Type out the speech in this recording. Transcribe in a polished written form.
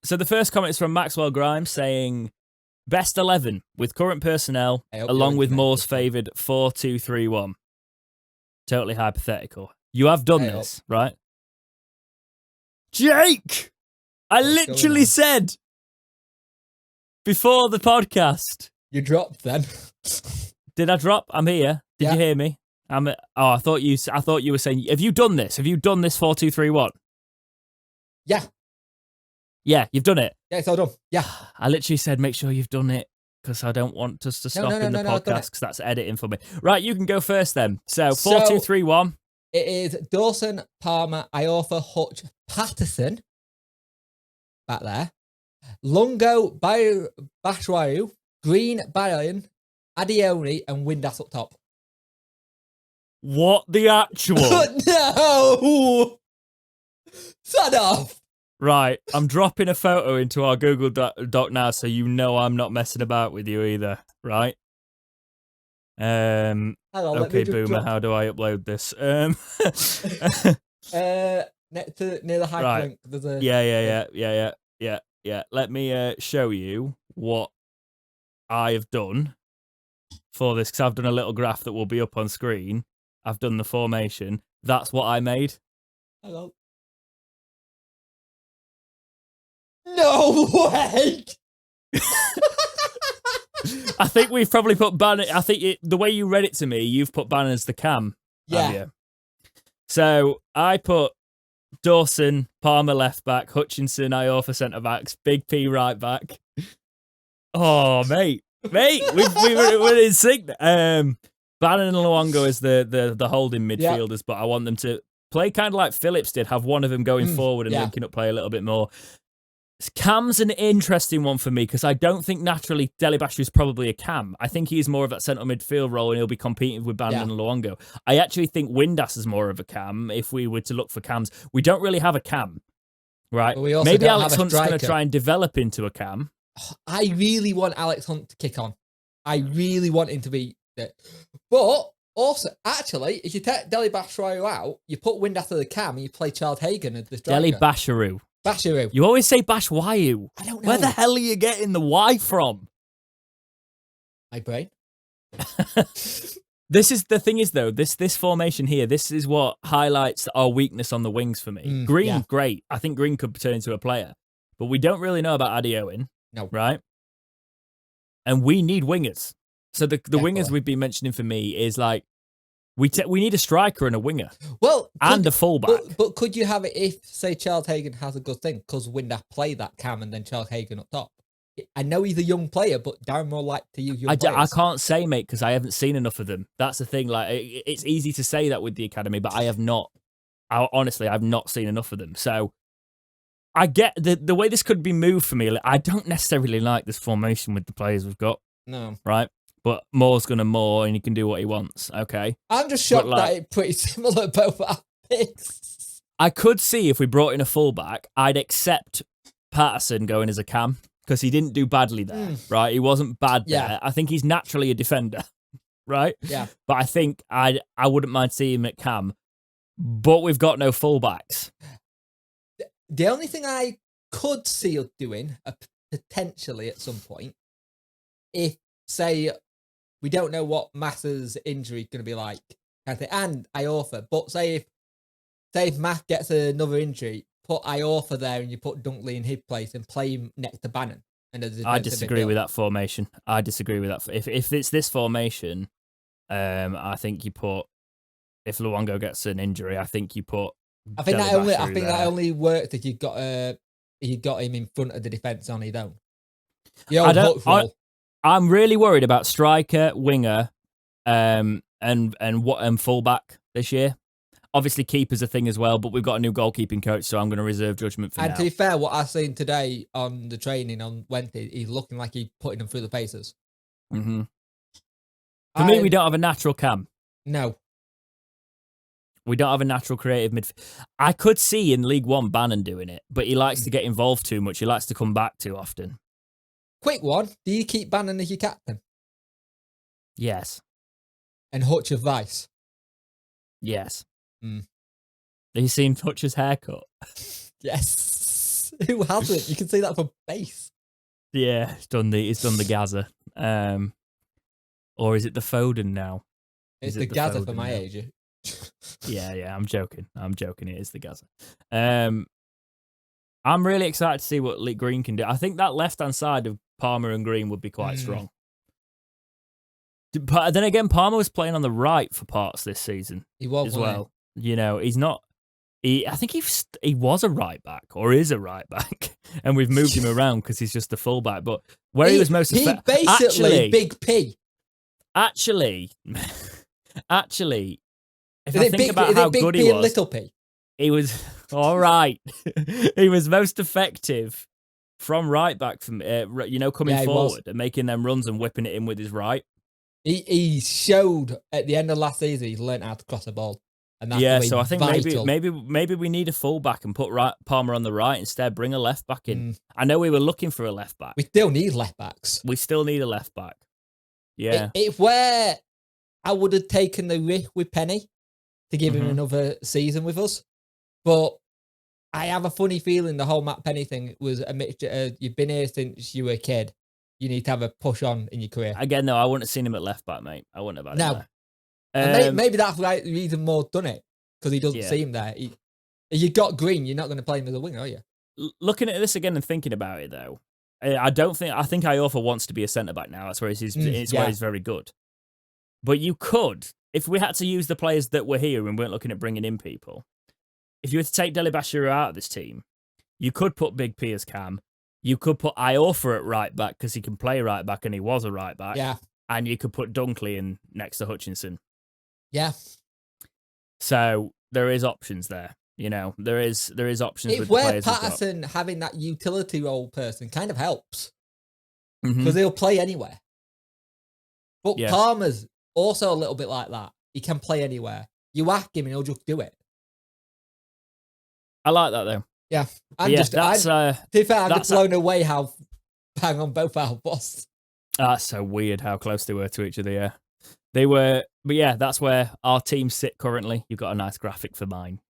So the first comment is from Maxwell Grimes saying, best 11 with current personnel, along with Moore's favoured 4-2-3-1. Totally hypothetical. You have done this, right? Jake! I literally said before the podcast. You dropped then. Did I drop? I'm here. Did you hear me? I thought you were saying, have you done this? Have you done this 4-2-3-1? Yeah. Yeah, you've done it. Yeah, it's all done. Yeah. I literally said, make sure you've done it because I don't want us to stop in the podcast because that's editing for me. Right, you can go first then. So 4-2-3-1. It is Dawson, Palmer, Iorfa, Hutch, Patterson. Back there. Lungo, Bashwaru, Green, Baryon, Adioni, and Windass up top. What the actual? No! Shut off! Right, I'm dropping a photo into our Google Doc now so you know I'm not messing about with you either, right? Okay, Boomer, how do I upload this? Near the hyperlink, there's a... Yeah. Let me show you what I have done for this, because I've done a little graph that will be up on screen. I've done the formation. That's what I made. Hello. No way! I think we've probably put Bannon. I think the way you read it to me, you've put Bannon as the cam. Yeah. So I put Dawson, Palmer left back, Hutchinson, Iorfa centre backs, Big P right back. Oh, mate, we're in sync. Bannon and Luongo as the holding midfielders, but I want them to play kind of like Phillips did, have one of them going forward and linking up play a little bit more. Cam's an interesting one for me because I don't think naturally Dele Bashiru is probably a cam. I think he's more of that central midfield role and he'll be competing with Bannon and Luongo. I actually think Windass is more of a cam if we were to look for cams. We don't really have a cam, right? Maybe Alex Hunt's going to try and develop into a cam. I really want Alex Hunt to kick on. I really want him to be there. But also, actually, if you take Dele Bashiru out, you put Windass as the cam and you play Charles Hagan as the striker. Dele Bashiru. Bashiru. You always say Bashwayu. I don't know. Where the hell are you getting the Y from? My brain. This is the thing is though, this formation here, this is what highlights our weakness on the wings for me. Green, great. I think Green could turn into a player. But we don't really know about Adi Owen. No. Right? And we need wingers. So the wingers we've been mentioning for me is like, we need a striker and a winger. Well, and a fullback. But could you have it if, say, Charles Hagan has a good thing? Because Windass play that cam and then Charles Hagan up top. I know he's a young player, but Darren more like to use young players. I can't say, mate, because I haven't seen enough of them. That's the thing. Like, it's easy to say that with the academy, but I have not. Honestly, I've not seen enough of them. So I get the way this could be moved for me. Like, I don't necessarily like this formation with the players we've got. No. Right? But Moore's going to Moore and he can do what he wants. Okay. I'm just shocked that it's pretty similar both our picks. I could see if we brought in a fullback, I'd accept Patterson going as a cam because he didn't do badly there, right? He wasn't bad there. I think he's naturally a defender, right? Yeah. But I think I wouldn't mind seeing him at cam. But we've got no fullbacks. The only thing I could see us doing, potentially at some point, if, say, we don't know what Massa's injury is going to be like, and Iorfa. But say if Matt gets another injury, put Iorfa there and you put Dunkley in his place and play him next to Bannon. I disagree with that formation. I disagree with that. If it's this formation, I think you put, if Luongo gets an injury, I think you put. I think that only works if you got him in front of the defence on his own. I'm really worried about striker, winger, and fullback this year. Obviously, keeper's a thing as well, but we've got a new goalkeeping coach, so I'm going to reserve judgment for now. And to be fair, what I've seen today on the training on Wednesday, he's looking like he's putting them through the paces. Mm-hmm. For me, we don't have a natural cam. No. We don't have a natural creative midfield. I could see in League One Bannon doing it, but he likes to get involved too much. He likes to come back too often. Quick one. Do you keep Bannon as your captain? Yes. And Hutch as vice? Yes. Have you seen Hutch's haircut? Yes. Who hasn't? You can see that for base. Yeah, he's done the Gaza. Or is it the Foden now? It's the Gaza for my now? age. Yeah, I'm joking. It is the Gaza. I'm really excited to see what Lee Green can do. I think that left-hand side of Palmer and Green would be quite strong. But then again, Palmer was playing on the right for parts this season. He was as well. You know, he's not. I think he was a right back or is a right back, and we've moved him around because he's just a fullback. But where he was most effective, basically Big P. Actually, if I think about how good he was, Little P. He was all right. He was most effective from right back, from coming forward and making them runs and whipping it in with his right. He showed at the end of last season he's learned how to cross a ball. And that's so I think maybe we need a fullback and put Palmer on the right instead. Bring a left back in. I know we were looking for a left back. We still need left backs. We still need a left back. Yeah, it's where I would have taken the risk with Penny to give him another season with us, but I have a funny feeling the whole Matt Penny thing was a mixture. You've been here since you were a kid. You need to have a push on in your career. Again, no, I wouldn't have seen him at left back, mate. I wouldn't have had him there. Maybe that's why the reason Moore's done it, because he doesn't see him there. If you got Green, you're not going to play him as a winger, are you? Looking at this again and thinking about it, though, I think Iorfa wants to be a centre-back now. That's where he's where he's very good. But you could, if we had to use the players that were here and weren't looking at bringing in people, if you were to take Delibashiru out of this team, you could put Big P as cam. You could put Iorfa at right back because he can play right back and he was a right back. Yeah. And you could put Dunkley in next to Hutchinson. Yeah. So there is options there. You know, there is options with the where players. Patterson having that utility role person kind of helps because he'll play anywhere. But Palmer's also a little bit like that. He can play anywhere. You whack him and he'll just do it. I like that though. Yeah, to be fair, I'm just blown away how bang on both our boss. That's so weird how close they were to each other. Yeah, they were. But yeah, that's where our teams sit currently. You've got a nice graphic for mine.